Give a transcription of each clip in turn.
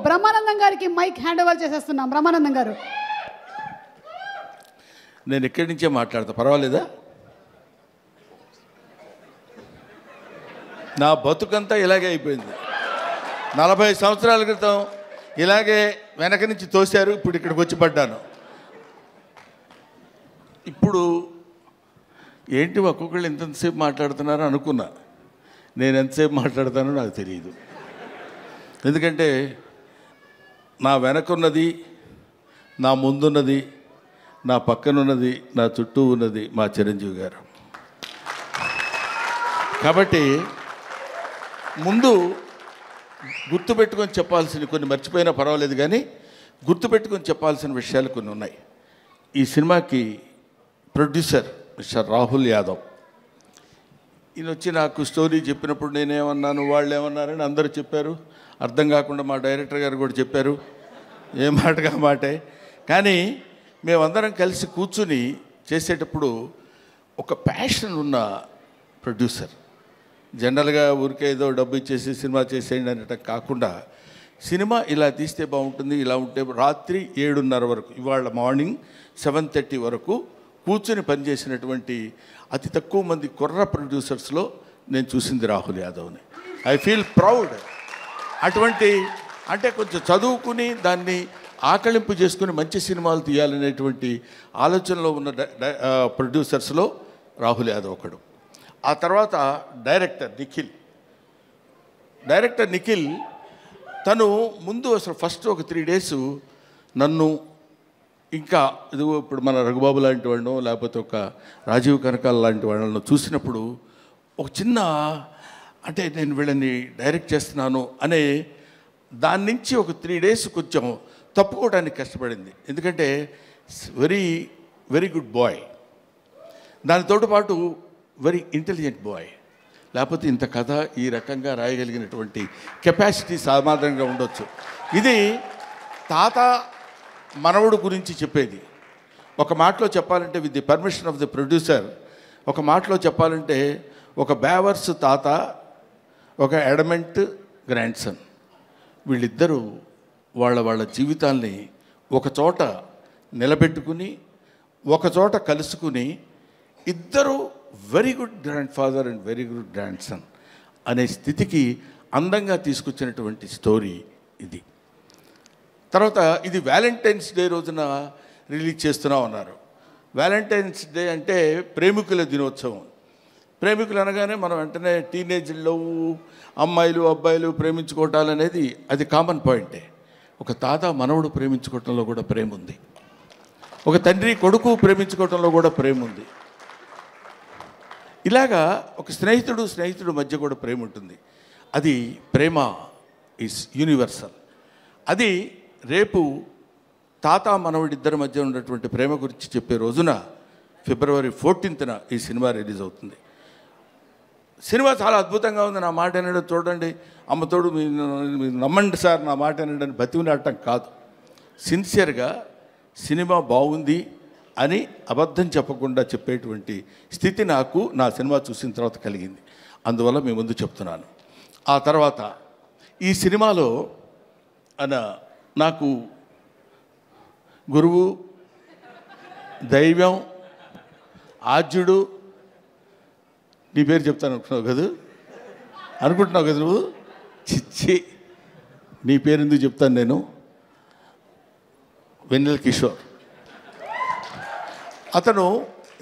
బ్రహ్మానందం గారికి mic hand over చేసేస్తున్నాం. బ్రహ్మానందం గారు, నేను ఇక్కడి నుంచే మాట్లాడతా, పర్వాలేదా? నా బతుకంతా ఇలాగే అయిపోయింది. 40 సంవత్సరాల క్రితం ఇలాగే వెనక నుంచి తోశారు, ఇప్పుడు ఇక్కడికి వచ్చి పడ్డాను. ఇప్పుడు ఏంటి ఒక్కొక్కళ్ళు ఎంతసేపు మాట్లాడుతున్నారో అనుకున్నా. నేను ఎంతసేపు మాట్లాడతానో నాకు తెలియదు. ఎందుకంటే నా వెనకున్నది, నా ముందున్నది, నా పక్కనున్నది, నా చుట్టూ ఉన్నది మా చిరంజీవి గారు. కాబట్టి ముందు గుర్తుపెట్టుకొని చెప్పాల్సిన కొన్ని మర్చిపోయినా పర్వాలేదు, కానీ గుర్తుపెట్టుకొని చెప్పాల్సిన విషయాలు కొన్ని ఉన్నాయి. ఈ సినిమాకి ప్రొడ్యూసర్ మిస్టర్ రాహుల్ యాదవ్. ఈయన వచ్చి నాకు స్టోరీ చెప్పినప్పుడు నేనేమన్నాను, వాళ్ళు ఏమన్నారని అందరూ చెప్పారు. అర్థం కాకుండా మా డైరెక్టర్ గారు కూడా చెప్పారు, ఏ మాటగా మాటే. కానీ మేమందరం కలిసి కూర్చుని చేసేటప్పుడు ఒక ప్యాషన్ ఉన్న ప్రొడ్యూసర్. జనరల్గా ఊరికే ఏదో డబ్బు ఇచ్చేసి సినిమా చేసేయండి అనటం కాకుండా, సినిమా ఇలా తీస్తే బాగుంటుంది, ఇలా ఉంటే రాత్రి 7:30 వరకు, ఇవాళ మార్నింగ్ 7:30 వరకు కూర్చొని పనిచేసినటువంటి అతి తక్కువ మంది కుర్ర ప్రొడ్యూసర్స్లో నేను చూసింది రాహుల్ యాదవ్ని. I feel proud. అటువంటి అంటే కొంచెం చదువుకుని దాన్ని ఆకళింపు చేసుకుని మంచి సినిమాలు తీయాలనేటువంటి ఆలోచనలో ఉన్న ప్రొడ్యూసర్స్లో రాహుల్ యాదవ్ ఒకడు. ఆ తర్వాత డైరెక్టర్ నిఖిల్ తను ముందు అసలు ఫస్ట్ ఒక 3 days నన్ను, ఇంకా ఇదిగో ఇప్పుడు మన రఘుబాబు లాంటి వాళ్ళను, లేకపోతే ఒక రాజీవ్ కనకాల లాంటి వాళ్ళను చూసినప్పుడు ఒక చిన్న, అంటే నేను వీళ్ళని డైరెక్ట్ చేస్తున్నాను అనే దాని నుంచి ఒక 3 days కొంచెం తప్పుకోవడానికి కష్టపడింది. ఎందుకంటే వెరీ వెరీ గుడ్ బాయ్, దానితో పాటు వెరీ ఇంటెలిజెంట్ బాయ్. లేకపోతే ఇంత కథ ఈ రకంగా రాయగలిగినటువంటి కెపాసిటీ సామాన్యంగా ఉండొచ్చు. ఇది తాత మనవడు గురించి చెప్పేది. ఒక మాటలో చెప్పాలంటే, with the permission of the producer, ఒక మాటలో చెప్పాలంటే ఒక బేవర్స్ తాత, ఒక అడమెంట్ గ్రాండ్ సన్, వీళ్ళిద్దరూ వాళ్ళ జీవితాల్ని ఒకచోట నిలబెట్టుకుని, ఒకచోట కలుసుకుని, ఇద్దరు very good grand father and very good grand son అనే స్థితికి అందంగా తీసుకొచ్చినటువంటి స్టోరీ ఇది. తర్వాత ఇది వ్యాలంటైన్స్ డే రోజున రిలీజ్ చేస్తున్నాం అన్నారు. వ్యాలంటైన్స్ డే అంటే ప్రేమికుల దినోత్సవం. ప్రేమికులు అనగానే మనం వెంటనే టీనేజ్లో అమ్మాయిలు అబ్బాయిలు ప్రేమించుకోవటాలు అనేది అది కామన్ పాయింటే. ఒక తాత మనవడు ప్రేమించుకోవటంలో కూడా ప్రేమ ఉంది. ఒక తండ్రి కొడుకు ప్రేమించుకోవటంలో కూడా ప్రేమ ఉంది. ఇలాగా ఒక స్నేహితుడు మధ్య కూడా ప్రేమ ఉంటుంది. అది ప్రేమ ఈజ్ యూనివర్సల్. అది రేపు తాత మనవడిద్దరి మధ్య ఉన్నటువంటి ప్రేమ గురించి చెప్పే రోజున February 14th ఈ సినిమా రిలీజ్ అవుతుంది. సినిమా చాలా అద్భుతంగా ఉంది. నా మాట వినడం చూడండి, అమ్మతోడు మీరు నమ్మండి సార్, నా మాట వినడం బతికినట్టం కాదు. సిన్సియర్గా సినిమా బాగుంది అని అబద్ధం చెప్పకుండా చెప్పేటువంటి స్థితి నాకు నా సినిమా చూసిన తర్వాత కలిగింది. అందువల్ల మీ ముందు చెప్తున్నాను. ఆ తర్వాత ఈ సినిమాలో నాకు గురువు, దైవం, ఆద్యుడు, నీ పేరు చెప్తాను అనుకుంటున్నావు కదా నువ్వు? చిచ్చి, నీ పేరు ఎందుకు చెప్తాను నేను? వెన్నెల కిషోర్. అతను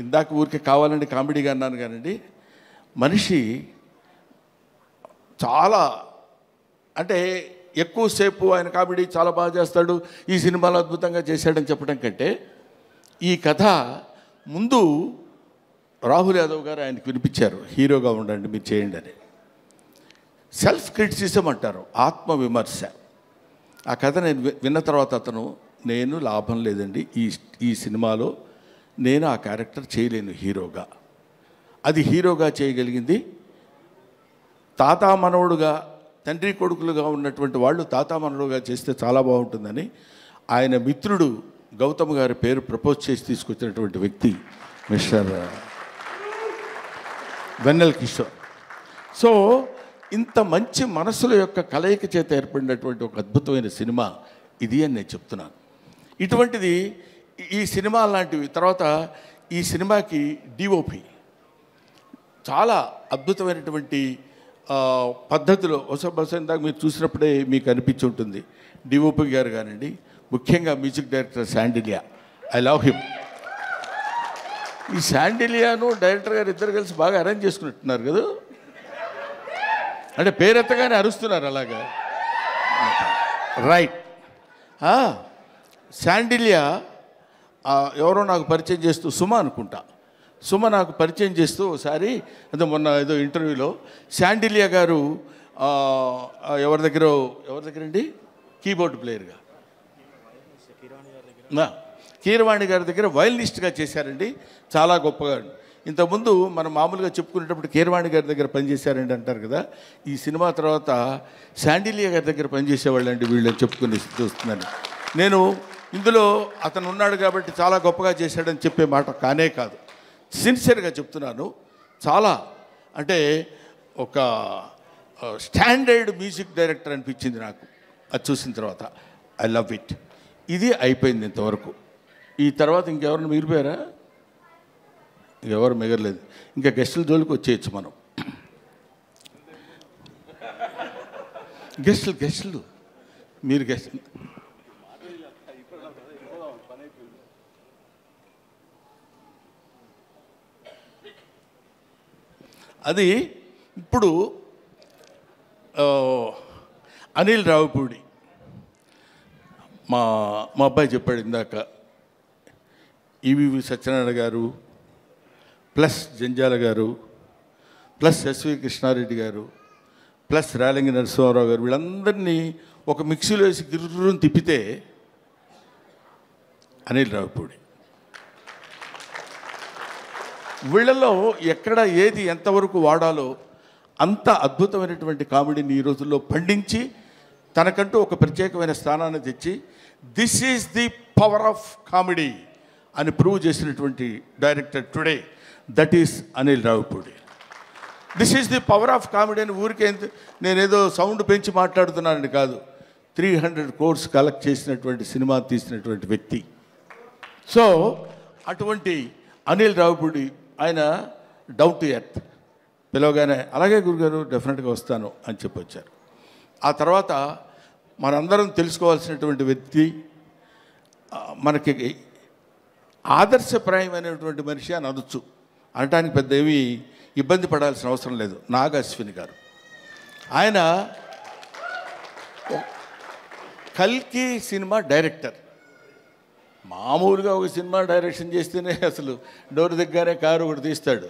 ఇందాక ఊరికే కావాలండి కామెడీగా అన్నాను కానండి, మనిషి చాలా, అంటే ఎక్కువసేపు ఆయన కామెడీ చాలా బాగా చేస్తాడు, ఈ సినిమాలో అద్భుతంగా చేశాడని చెప్పడం కంటే, ఈ కథ ముందు రాహుల్ యాదవ్ గారు ఆయనకు వినిపించారు, హీరోగా ఉండండి మీరు చేయండి అని. సెల్ఫ్ క్రిటిసిజం అంటారు, ఆత్మవిమర్శ. ఆ కథ నేను విన్న తర్వాత అతను, నేను లాభం లేదండి ఈ సినిమాలో నేను ఆ క్యారెక్టర్ చేయలేను హీరోగా. అది హీరోగా చేయగలిగింది తాత మనవడుగా, తండ్రి కొడుకులుగా ఉన్నటువంటి వాళ్ళు తాత మనవడుగా చేస్తే చాలా బాగుంటుందని ఆయన మిత్రుడు గౌతమ్ గారి పేరు ప్రపోజ్ చేసి తీసుకొచ్చినటువంటి వ్యక్తి మిస్టర్ వెన్నెల కిషోర్. సో ఇంత మంచి మనసుల యొక్క కలయిక చేత ఏర్పడినటువంటి ఒక అద్భుతమైన సినిమా ఇది అని నేను చెప్తున్నాను. ఇటువంటిది ఈ సినిమా లాంటివి. తర్వాత ఈ సినిమాకి డిఓపి చాలా అద్భుతమైనటువంటి పద్ధతిలో బహుశా ఇందాక మీరు చూసినప్పుడే మీకు అనిపించి ఉంటుంది. డిఓపి గారు కానివ్వండి, ముఖ్యంగా music director Sandilya, I love him. ఈ శాండిలియాను డైరెక్టర్ గారు ఇద్దరు కలిసి బాగా అరేంజ్ చేసుకున్నట్టున్నారు కదా, అంటే పేరెత్తగానే అరుస్తున్నారు అలాగా. రైట్. శాండిలియా ఎవరో నాకు పరిచయం చేస్తూ, సుమ అనుకుంటా, సుమ నాకు పరిచయం చేస్తూ ఒకసారి అదే మొన్న ఏదో ఇంటర్వ్యూలో శాండిలియా గారు ఎవరి దగ్గరండి కీబోర్డ్ ప్లేయర్గా కీరవాణి గారి దగ్గర వయలినిస్ట్గా చేశారండి, చాలా గొప్పగా. ఇంతకుముందు మనం మామూలుగా చెప్పుకునేటప్పుడు కీరవాణి గారి దగ్గర పనిచేశారండి అంటారు కదా, ఈ సినిమా తర్వాత శాండిలియా గారి దగ్గర పనిచేసేవాళ్ళండి వీళ్ళని చెప్పుకుని చూస్తున్నాను నేను. ఇందులో అతను ఉన్నాడు కాబట్టి చాలా గొప్పగా చేశాడని చెప్పే మాట కానే కాదు, సిన్సియర్గా చెప్తున్నాను. చాలా అంటే ఒక స్టాండర్డ్ మ్యూజిక్ డైరెక్టర్ అనిపించింది నాకు అది చూసిన తర్వాత. I love it. ఇది అయిపోయింది ఇంతవరకు. ఈ తర్వాత ఇంకెవరైనా మిగిలిపోయారా? ఇంకెవరు మిగలలేదు. ఇంకా గెస్టుల జోలికి వచ్చేయచ్చు మనం. గెస్టులు మీరు గెస్ట్ అది ఇప్పుడు అనిల్ రావిపూడి మా అబ్బాయి చెప్పాడు ఇందాక, ఈవీవి సత్యనారాయణ గారు ప్లస్ జంజాల గారు ప్లస్ ఎస్వి కృష్ణారెడ్డి గారు ప్లస్ రేలంగి నరసింహారావు గారు వీళ్ళందరినీ ఒక మిక్సీలో వేసి గిర్రుని తిప్పితే అనిల్ రావిపూడి. వీళ్ళలో ఎక్కడ ఏది ఎంతవరకు వాడాలో అంత అద్భుతమైనటువంటి కామెడీని ఈ రోజుల్లో పండించి తనకంటూ ఒక ప్రత్యేకమైన స్థానాన్ని తెచ్చి this is the power of comedy అని ప్రూవ్ చేసినటువంటి director today, that is Anil Ravipudi. This is the power of comedy అని ఊరికే నేనేదో సౌండ్ పెంచి మాట్లాడుతున్నానని కాదు, 300 crores కలెక్ట్ చేసినటువంటి సినిమా తీసినటువంటి వ్యక్తి. సో అటువంటి అనిల్ రావిపూడి ఆయన డౌన్ టు ఎర్త్, పిలవగానే అలాగే గురుగారు డెఫినెట్గా వస్తాను అని చెప్పొచ్చారు. ఆ తర్వాత మనందరం తెలుసుకోవాల్సినటువంటి వ్యక్తి, మనకి ఆదర్శప్రాయమైనటువంటి మనిషి అని అనొచ్చు, అనటానికి పెద్ద ఏమీ ఇబ్బంది పడాల్సిన అవసరం లేదు. నాగ్ అశ్విన్ గారు, ఆయన కల్కి సినిమా డైరెక్టర్. మామూలుగా ఒక సినిమా డైరెక్షన్ చేస్తేనే అసలు డోర్ దగ్గరే కారు ఒకటి తీస్తాడు,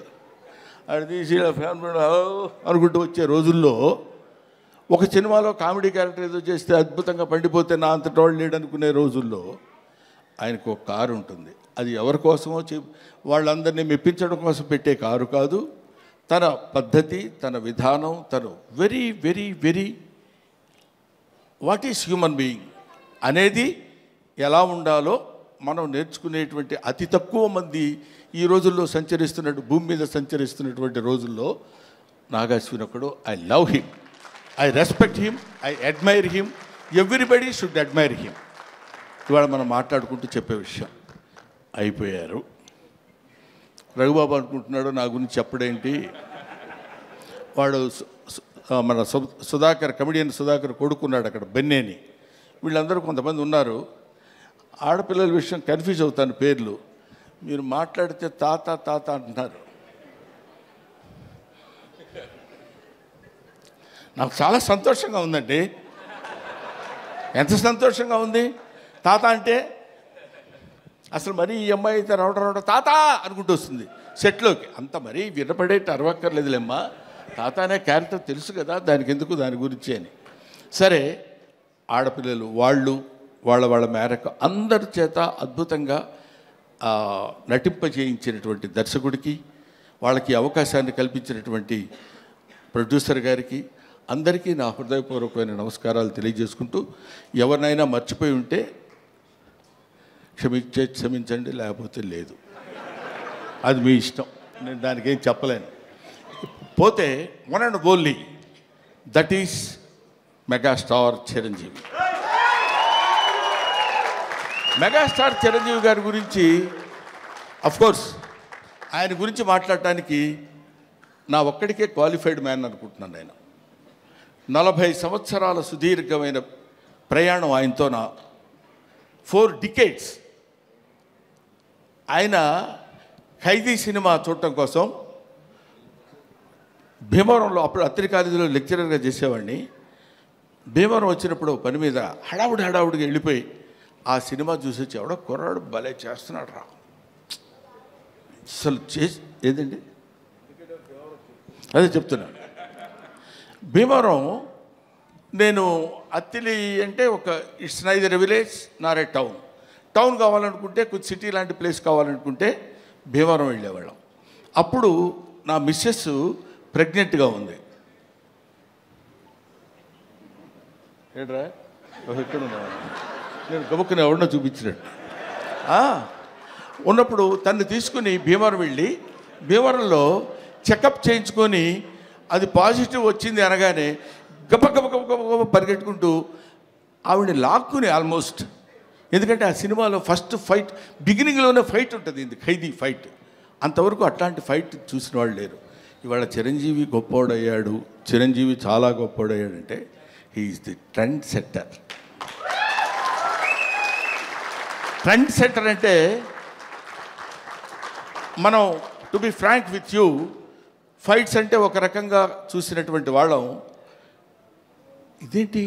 అది తీసి ఫ్యామిలీ అనుకుంటూ వచ్చే రోజుల్లో ఒక సినిమాలో కామెడీ క్యారెక్టర్ ఏదో చేస్తే అద్భుతంగా పండిపోతే నా అంత టోళ్ళు లేడు అనుకునే రోజుల్లో ఆయనకు ఒక కారు ఉంటుంది. అది ఎవరి కోసమో వాళ్ళందరినీ మెప్పించడం కోసం పెట్టే కారు కాదు, తన పద్ధతి, తన విధానం, తను very very very what is human being అనేది ఎలా ఉండాలో మనం నేర్చుకునేటువంటి అతి తక్కువ మంది ఈ రోజుల్లో భూమి మీద సంచరిస్తున్నటువంటి రోజుల్లో నాగ్ అశ్విన్ ఒకడు. I love him, I respect him, I admire him, everybody should admire him. ఇవాళ మనం మాట్లాడుకుంటూ చెప్పే విషయం అయిపోయారు. రఘుబాబు అనుకుంటున్నాడు నా గురించి చెప్పడేంటి, వాడు మన సుధాకర్, కమెడియన్ సుధాకర్ కొడుకున్నాడు అక్కడ బెన్నేని. వీళ్ళందరూ కొంతమంది ఉన్నారు, ఆడపిల్లల విషయం కన్ఫ్యూజ్ అవుతాను పేర్లు. మీరు మాట్లాడితే తాత తాత అంటున్నారు. నాకు చాలా సంతోషంగా ఉందండి. ఎంత సంతోషంగా ఉంది తాత అంటే. అసలు మరీ ఈ అమ్మాయి అయితే రావడం తాత అనుకుంటూ వస్తుంది సెట్లోకి. అంత మరీ వినపడేటి అరవక్కర్లేదులేమ్మా, తాత అనే క్యారెక్టర్ తెలుసు కదా, దానికి ఎందుకు దాని గురించి అని. సరే, ఆడపిల్లలు వాళ్ళ మేరకు అందరి చేత అద్భుతంగా నటింపజేయించినటువంటి దర్శకుడికి, వాళ్ళకి అవకాశాన్ని కల్పించినటువంటి ప్రొడ్యూసర్ గారికి అందరికీ నా హృదయపూర్వకమైన నమస్కారాలు తెలియజేసుకుంటూ, ఎవరినైనా మర్చిపోయి ఉంటే క్షమించండి, లేకపోతే లేదు, అది మీ ఇష్టం, నేను దానికి ఏం చెప్పలేను. పోతే one and only that is megastar Chiranjeevi. Megastar Chiranjeevi గారి గురించి అఫ్కోర్స్ ఆయన గురించి మాట్లాడటానికి నా ఒక్కడికే క్వాలిఫైడ్ మ్యాన్ అనుకుంటున్నాను. ఆయన 40 సంవత్సరాల సుదీర్ఘమైన ప్రయాణం ఆయనతో నా 4 decades. ఆయన ఖైదీ సినిమా చూడటం కోసం భీమవరంలో, అప్పుడు అత్తిరి కాలేజీలో లెక్చరర్గా చేసేవాడిని. భీమవరం వచ్చినప్పుడు పని మీద హడావుడిగా వెళ్ళిపోయి ఆ సినిమా చూసి వచ్చి ఎవడో కుర్రాడు భలే చేస్తున్నాడు రా అసలు ఏదండి అదే చెప్తున్నాను. భీమవరం నేను అత్తిలి అంటే ఒక it's neither village Nar A town కావాలనుకుంటే కొంచెం సిటీ లాంటి ప్లేస్ కావాలనుకుంటే భీమవరం వెళ్ళేవాళ్ళం. అప్పుడు నా మిస్సెస్ ప్రెగ్నెంట్గా ఉంది. ఏడ్రా ఎక్కడ ఉన్నా నేను గబుక్కుని ఎవరినో చూపించినట్టు ఉన్నప్పుడు తను తీసుకుని భీమవరం వెళ్ళి భీమవరంలో చెకప్ చేయించుకొని అది పాజిటివ్ వచ్చింది అనగానే గబ పరిగెట్టుకుంటూ ఆవిడని లాక్కుని ఆల్మోస్ట్, ఎందుకంటే ఆ సినిమాలో ఫస్ట్ ఫైట్ బిగినింగ్లోనే ఫైట్ ఉంటుంది, ఇది ఖైదీ ఫైట్. అంతవరకు అట్లాంటి ఫైట్ చూసిన వాళ్ళు లేరు. ఇవాళ చిరంజీవి గొప్పోడయ్యాడు, చిరంజీవి చాలా గొప్పోడయ్యాడంటే he is the trend setter. Trend setter అంటే మనం to be frank with you, fights అంటే ఒక రకంగా చూసినటువంటి వాళ్ళం, ఇదేంటి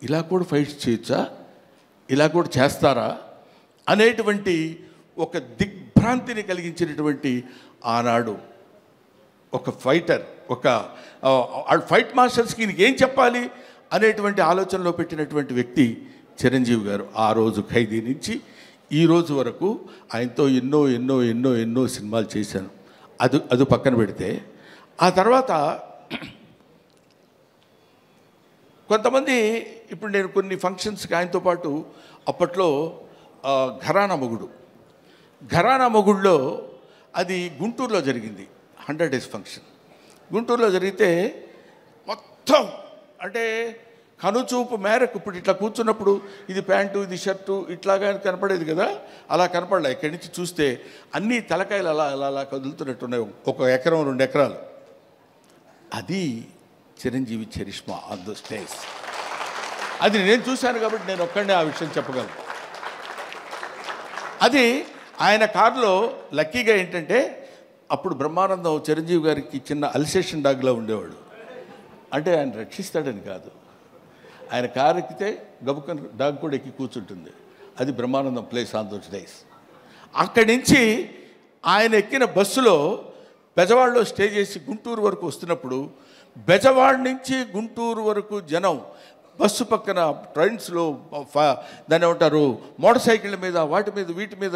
ఇలా కూడా ఫైట్స్ చేయొచ్చా, ఇలా కూడా చేస్తారా అనేటువంటి ఒక దిగ్భ్రాంతిని కలిగించినటువంటి ఆనాడు ఒక ఫైటర్, ఒక ఫైట్ మాస్టర్స్కి ఏం చెప్పాలి అనేటువంటి ఆలోచనలో పెట్టినటువంటి వ్యక్తి చిరంజీవి గారు. ఆ రోజు ఖైదీ నుంచి ఈ రోజు వరకు ఆయనతో ఎన్నో ఎన్నో ఎన్నో ఎన్నో సినిమాలు చేశాను. అది పక్కన పెడితే ఆ తర్వాత కొంతమంది, ఇప్పుడు నేను కొన్ని ఫంక్షన్స్కి ఆయనతో పాటు అప్పట్లో ఘరానా మొగుడులో అది గుంటూరులో జరిగింది, 100 days ఫంక్షన్ గుంటూరులో జరిగితే మొత్తం అంటే కనుచూపు మేరకు ఇప్పుడు ఇట్లా కూర్చున్నప్పుడు ఇది ప్యాంటు ఇది షర్టు ఇట్లాగా కనపడేది కదా, అలా కనపడలే. ఇక్కడి నుంచి చూస్తే అన్ని తలకాయలు అలా అలా అలా కదులుతున్నట్టున్నాయి, 1 ఎకరం 2 ఎకరాలు. అది Chiranjeevi charisma on the stage. అది నేను చూశాను కాబట్టి నేను ఒక్కడే ఆ విషయం చెప్పగలను. అది ఆయన కారులో లక్కీగా ఏంటంటే అప్పుడు బ్రహ్మానందం చిరంజీవి గారికి చిన్న అల్సేషన్ డాగ్లో ఉండేవాడు. అంటే ఆయన రక్షిస్తాడని కాదు, ఆయన కారు ఎక్కితే గబుక్కని డాగ్ కూడా ఎక్కి కూర్చుంటుంది. అది Brahmanandam place on those days. అక్కడి నుంచి ఆయన ఎక్కిన బస్సులో బెజవాడలో స్టే చేసి గుంటూరు వరకు వస్తున్నప్పుడు బెజవాడ నుంచి గుంటూరు వరకు జనం బస్సు పక్కన ట్రైన్స్లో దాన్ని ఏమంటారు మోటార్ సైకిళ్ళ మీద వాటి మీద వీటి మీద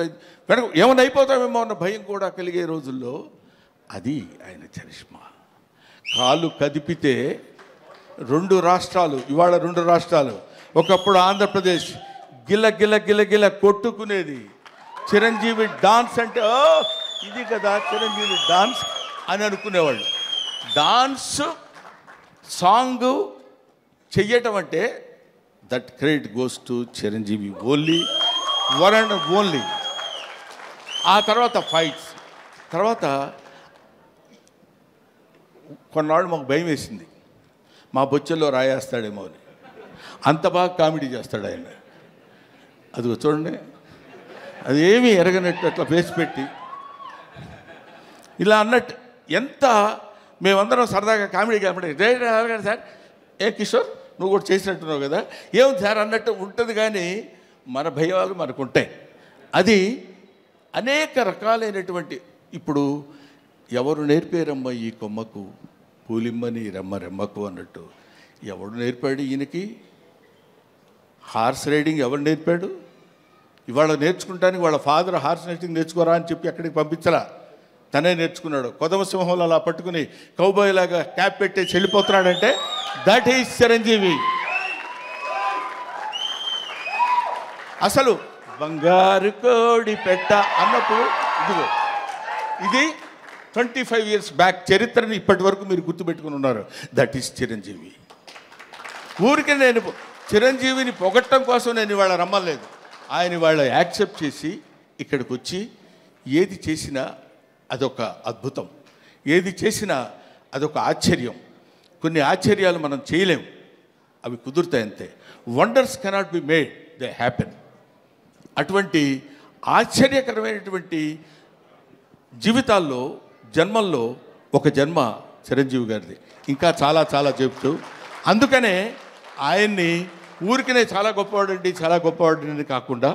వెనక ఏమైనా అయిపోతామేమో అన్న భయం కూడా కలిగే రోజుల్లో అది ఆయన చరిష్మా. కాలు కదిపితే 2 రాష్ట్రాలు, ఇవాళ 2 రాష్ట్రాలు, ఒకప్పుడు ఆంధ్రప్రదేశ్ గిల్ల గిల్ల గిల్ల గిల్ల కొట్టుకునేది. చిరంజీవి డాన్స్ అంటే ఇది కదా చిరంజీవి డాన్స్ అని అనుకునేవాళ్ళు. డాన్స్ సాంగ్ చెయ్యటం అంటే that credit goes to Chiranjeevi only, one and only. ఆ తర్వాత ఫైట్స్, తర్వాత కొన్నాళ్ళు మాకు భయం వేసింది మా బొచ్చల్లో రాయేస్తాడేమో అని. అంత బాగా కామెడీ చేస్తాడు ఆయన. అది చూడండి, అది ఏమీ ఎరగనట్టు అట్లా ఫేస్ పెట్టి ఇలా అన్నట్టు ఎంత మేమందరం సరదాగా కామెడీ సార్ ఏ కిషోర్ నువ్వు కూడా చేసినట్టున్నావు కదా ఏం సార్ అన్నట్టు ఉంటుంది. కానీ మన భయాలు మనకు ఉంటాయి. అది అనేక రకాలైనటువంటి, ఇప్పుడు ఎవరు నేర్పారమ్మ ఈ కొమ్మకు పూలిమ్మని రెమ్మకు అన్నట్టు ఎవడు నేర్పాడు ఈయనకి? హార్స్ రైడింగ్ ఎవరు నేర్పాడు? ఇవాళ నేర్చుకుంటానికి వాళ్ళ ఫాదర్ హార్స్ రైడింగ్ నేర్చుకోరా అని చెప్పి అక్కడికి పంపించరా, తనే నేర్చుకున్నాడు. కొదమ సింహంలో అలా పట్టుకుని కౌబాయ్ లాగా క్యాప్ పెట్టేసి వెళ్ళిపోతున్నాడంటే దట్ ఈజ్ చిరంజీవి. అసలు బంగారు కోడి పెట్ట అన్నప్పుడు ఇదిగో ఇది 25 years బ్యాక్ చరిత్రని ఇప్పటి వరకు మీరు గుర్తుపెట్టుకుని ఉన్నారు. That is Chiranjeevi. ఊరికి నేను చిరంజీవిని పొగట్టం కోసం నేను ఇవాళ రమ్మలేదు. ఆయన ఇవాళ యాక్సెప్ట్ చేసి ఇక్కడికి వచ్చి ఏది చేసినా అదొక అద్భుతం, ఏది చేసినా అదొక ఆశ్చర్యం. కొన్ని ఆశ్చర్యాలు మనం చేయలేం, అవి కుదురుతాయి అంతే. Wonders cannot be made, they happen. అటువంటి ఆశ్చర్యకరమైనటువంటి జీవితాల్లో జన్మల్లో ఒక జన్మ చిరంజీవి గారిది. ఇంకా చాలా చాలా చెప్తూ, అందుకనే ఆయన్ని ఊరికనే చాలా గొప్పవాడని కాకుండా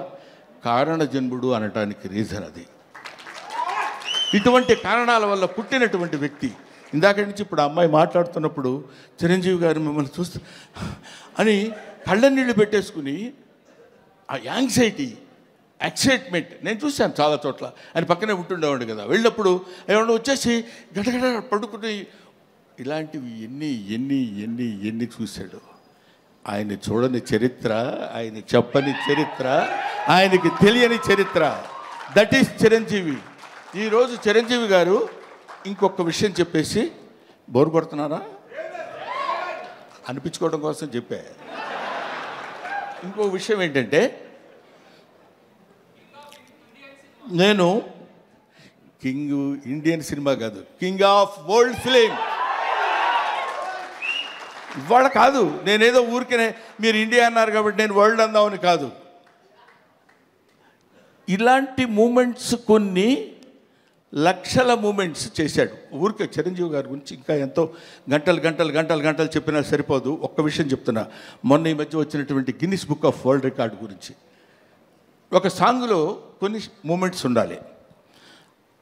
కారణ జన్ముడు అనటానికి రీజన్ అది. ఇటువంటి కారణాల వల్ల పుట్టినటువంటి వ్యక్తి. ఇందాక నుంచి ఇప్పుడు అమ్మాయి మాట్లాడుతున్నప్పుడు చిరంజీవి గారు మిమ్మల్ని చూస్తూ అని కళ్ళ నీళ్ళు పెట్టేసుకుని ఆ యాంగ్జైటీ, ఎక్సైట్మెంట్ నేను చూశాను చాలా చోట్ల. ఆయన పక్కనే ఉంటుండేవాడు కదా, వెళ్ళినప్పుడు ఏమన్నా వచ్చేసి గడగడ పడుకుని ఇలాంటివి ఎన్ని ఎన్ని ఎన్ని ఎన్ని చూశాడు. ఆయన చూడని చరిత్ర, ఆయన చెప్పని చరిత్ర, ఆయనకి తెలియని చరిత్ర. That is Chiranjeevi. ఈరోజు చిరంజీవి గారు ఇంకొక విషయం చెప్పేసి బోరు కొడుతున్నారా అనిపించుకోవడం కోసం చెప్పా. ఇంకో విషయం ఏంటంటే, నేను కింగ్ ఇండియన్ సినిమా కాదు, కింగ్ ఆఫ్ వరల్డ్ ఫిలిం ఇవాళ కాదు. నేనేదో ఊరికనే మీరు ఇండియా అన్నారు కాబట్టి నేను వరల్డ్ అందామని కాదు. ఇలాంటి మూమెంట్స్ కొన్ని లక్షల మూమెంట్స్ చేశాడు. ఊరికే చిరంజీవి గారి గురించి ఇంకా ఎంతో గంటలు చెప్పినా సరిపోదు. ఒక్క విషయం చెప్తున్నా. మొన్న ఈ మధ్య వచ్చినటువంటి Guinness book of world record గురించి. ఒక సాంగ్లో కొన్ని మూమెంట్స్ ఉండాలి.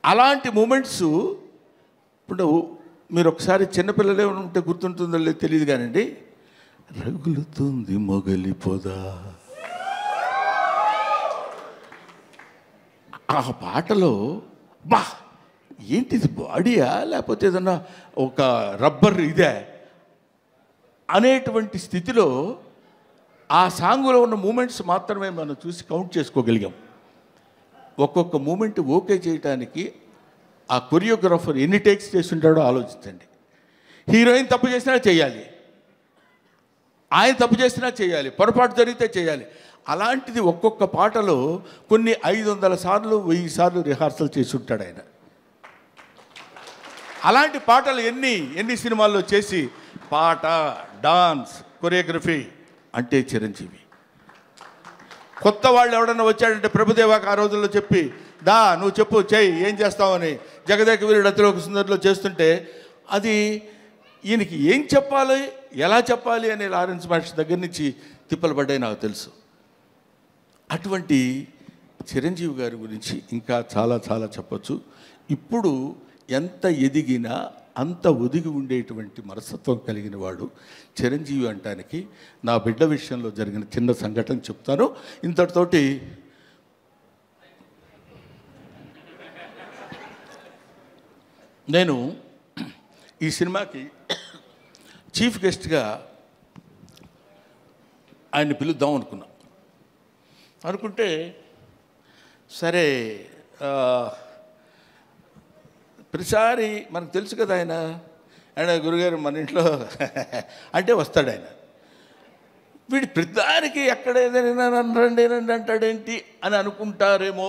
అలాంటి మూమెంట్స్ ఇప్పుడు మీరు ఒకసారి చిన్నపిల్లలే ఉంటే గుర్తుంటుందో లేదు తెలియదు కానండి, రగులుతుంది మొగలి పొద, ఆ పాటలో బా ఏంటిది బాడీయా లేకపోతే ఏదన్నా ఒక రబ్బర్ ఇదే అనేటువంటి స్థితిలో ఆ సాంగులో ఉన్న మూమెంట్స్ మాత్రమే మనం చూసి కౌంట్ చేసుకోగలిగాం. ఒక్కొక్క మూమెంట్ ఓకే చేయడానికి ఆ కొరియోగ్రాఫర్ ఎన్ని టేక్స్ చేస్తుంటాడో ఆలోచించండి. హీరోయిన్ తప్పు చేసినా చేయాలి, ఆయన తప్పు చేసినా చేయాలి, పొరపాటు జరిగితే చేయాలి. అలాంటిది ఒక్కొక్క పాటలో కొన్ని 500 సార్లు 1000 సార్లు రిహార్సల్ చేసి ఉంటాడు ఆయన. అలాంటి పాటలు ఎన్ని సినిమాల్లో చేసి పాట, డాన్స్, కొరియోగ్రఫీ అంటే చిరంజీవి. కొత్త వాళ్ళు ఎవడన్నా వచ్చాడంటే ప్రభుదేవాకి ఆ రోజుల్లో చెప్పి దా నువ్వు చెప్పు చెయ్యి ఏం చేస్తావని జగదేక వీరుడు అతిలోక సుందరిలో చేస్తుంటే అది ఈయనకి ఏం చెప్పాలి ఎలా చెప్పాలి అనే లారెన్స్ మాస్టర్ దగ్గర నుంచి తిప్పలు పడ్డాయి నాకు తెలుసు. అటువంటి చిరంజీవి గారి గురించి ఇంకా చాలా చాలా చెప్పచ్చు. ఇప్పుడు ఎంత ఎదిగినా అంత ఒదిగి ఉండేటువంటి మనస్తత్వం కలిగిన వాడు చిరంజీవి అంటానికి నా బిడ్డ విషయంలో జరిగిన చిన్న సంఘటన చెప్తాను. ఇంతటితోటి నేను ఈ సినిమాకి చీఫ్ గెస్ట్గా ఆయన్ని పిలుద్దాం అనుకుంటే సరే ప్రతిసారి మనకు తెలుసు కదా ఆయన గురుగారు మన ఇంట్లో అంటే వస్తాడు ఆయన. వీడి ప్రతిదానికి ఎక్కడ ఏదైనా రండి అంటాడేంటి అని అనుకుంటారేమో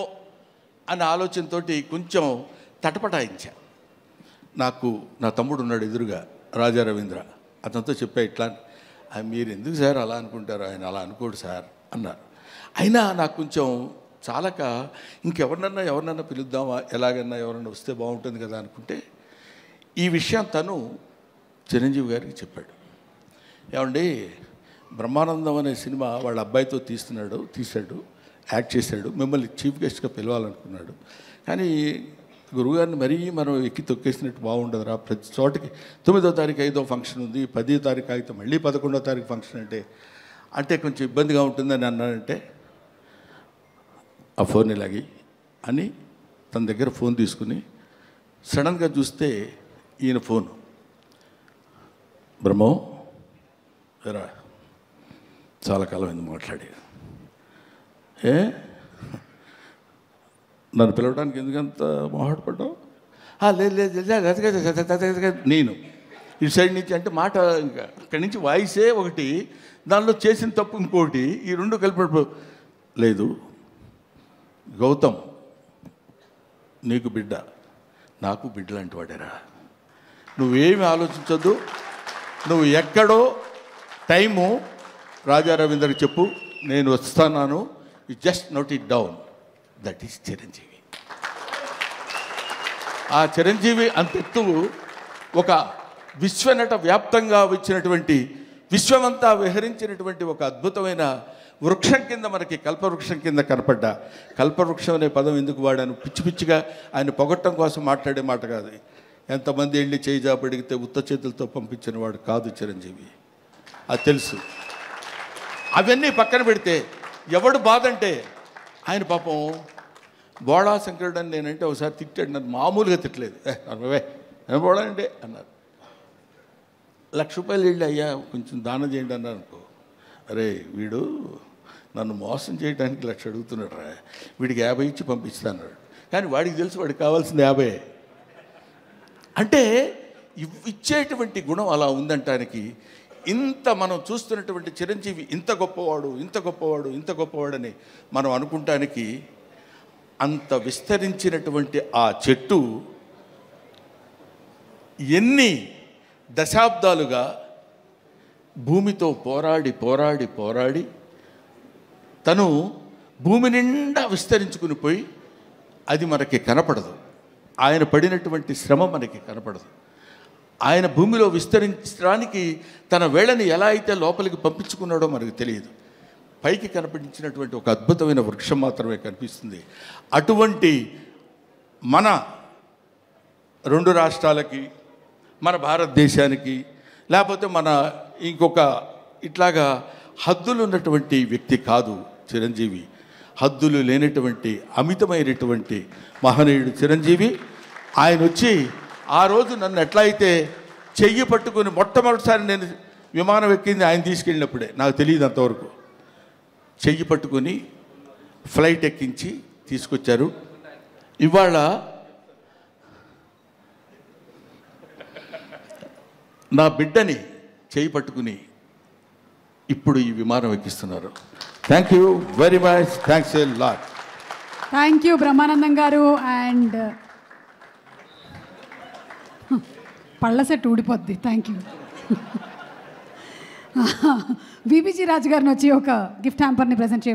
అనే ఆలోచనతో కొంచెం తటపటాయించా. నాకు నా తమ్ముడు ఉన్నాడు ఎదురుగా, రాజా రవీంద్ర. అతనితో చెప్పా ఇట్లా, మీరు ఎందుకు సార్ అలా అనుకుంటారు, ఆయన అలా అనుకోడు సార్ అన్నారు. అయినా నాకు కొంచెం చాలక ఎవరినన్నా పిలుద్దామా, ఎలాగన్నా ఎవరన్నా వస్తే బాగుంటుంది కదా అనుకుంటే ఈ విషయం తను చిరంజీవి గారికి చెప్పాడు. ఏమండి బ్రహ్మానందం అనే సినిమా వాళ్ళ అబ్బాయితో తీశాడు, యాక్ట్ చేశాడు, మిమ్మల్ని చీఫ్ గెస్ట్గా పిలవాలనుకున్నాడు. కానీ గురువుగారిని మరీ మనం ఎక్కి తొక్కేసినట్టు బాగుండదురా, ప్రతి చోటకి 9వ తారీఖు 5వ ఫంక్షన్ ఉంది, 10వ తారీఖు అయితే మళ్ళీ 11వ తారీఖు ఫంక్షన్ అంటే కొంచెం ఇబ్బందిగా ఉంటుందని అన్నాడంటే ఆ ఫోన్ ఇలాగి అని తన దగ్గర ఫోన్ తీసుకుని సడన్గా చూస్తే ఈయన ఫోను, బ్రహ్మం రా చాలా కాలం అయింది మాట్లాడి, నన్ను పిలవడానికి ఎందుకంత మొహాటపడ్డావు, లేదు లేదు నేను ఇటు సైడ్ నుంచి అంటే మాట ఇంకా అక్కడి నుంచి వాయిసే ఒకటి, దానిలో చేసిన తప్పు ఇంకోటి, ఈ రెండు కలిపి లేదు. గౌతమ్ నీకు బిడ్డ, నాకు బిడ్డ లాంటి వాడేరా, నువ్వేమి ఆలోచించొద్దు, నువ్వు ఎక్కడో టైము రాజా రవీందర్కి చెప్పు, నేను వస్తున్నాను, you just note it down. That is Chiranjeevi. ఆ చిరంజీవి అంతెత్తు ఒక విశ్వనట వ్యాప్తంగా వచ్చినటువంటి, విశ్వమంతా విహరించినటువంటి ఒక అద్భుతమైన వృక్షం కింద మనకి కల్పవృక్షం కింద కనపడ్డా. కల్పవృక్షం అనే పదం ఎందుకు వాడాను, పిచ్చి పిచ్చిగా ఆయన పొగట్టం కోసం మాట్లాడే మాట కాదు. ఎంతమంది వెళ్ళి చేయి జాబడిగితే ఉత్త చేతులతో పంపించిన వాడు కాదు చిరంజీవి, అది తెలుసు. అవన్నీ పక్కన పెడితే ఎవడు బాధ అంటే, ఆయన పాపం బోళా శంకరుడు అని నేనంటే ఒకసారి తిట్టాడు, నన్ను మామూలుగా తిట్టలేదు. అవే బోళా అంటే అన్నారు. ₹1,00,000 వెళ్ళి అయ్యా కొంచెం దానం చేయండి అన్నారు అనుకో, అరే వీడు నన్ను మోసం చేయడానికి 1,00,000 అడుగుతున్నాడు రా, వీడికి 50 ఇచ్చి పంపిస్తాను. కానీ వాడికి తెలుసు వాడికి కావాల్సింది 50. అంటే ఇచ్చేటువంటి గుణం అలా ఉందంటానికి, ఇంత మనం చూస్తున్నటువంటి చిరంజీవి ఇంత గొప్పవాడు, ఇంత గొప్పవాడు, ఇంత గొప్పవాడని మనం అనుకుంటానికి, అంత విస్తరించినటువంటి ఆ చెట్టు ఎన్ని దశాబ్దాలుగా భూమితో పోరాడి పోరాడి పోరాడి తను భూమి నిండా విస్తరించుకుని పోయి, అది మనకి కనపడదు. ఆయన పడినటువంటి శ్రమ మనకి కనపడదు. ఆయన భూమిలో విస్తరించడానికి తన వేళని ఎలా అయితే లోపలికి పంపించుకున్నాడో మనకు తెలియదు. పైకి కనిపించినటువంటి ఒక అద్భుతమైన వృక్షం మాత్రమే కనిపిస్తుంది. అటువంటి మన 2 రాష్ట్రాలకి, మన భారతదేశానికి, లేకపోతే మన ఇంకొక ఇట్లాగా హద్దులు ఉన్నటువంటి వ్యక్తి కాదు చిరంజీవి. హద్దులు లేనటువంటి అమితమైనటువంటి మహనీయుడు చిరంజీవి. ఆయన వచ్చి ఆ రోజు నన్ను ఎట్లా అయితే చెయ్యి పట్టుకుని మొట్టమొదటిసారి నేను విమానం ఎక్కింది ఆయన తీసుకెళ్ళినప్పుడే, నాకు తెలియదు అంతవరకు. చెయ్యి పట్టుకొని ఫ్లైట్ ఎక్కించి తీసుకొచ్చారు. ఇవాళ నా బిడ్డని చెయ్యి పట్టుకుని ఇప్పుడు ఈ విమానం ఎక్కిస్తున్నారు. Thank you very much, thanks a lot. Thank you Brahmanandam garu. And పళ్ళ సెట్ ఊడిపోద్ది. Thank you. బీబీజీ రాజు గారిని వచ్చి ఒక గిఫ్ట్ హ్యాంపర్ని ప్రజెంట్ చేయ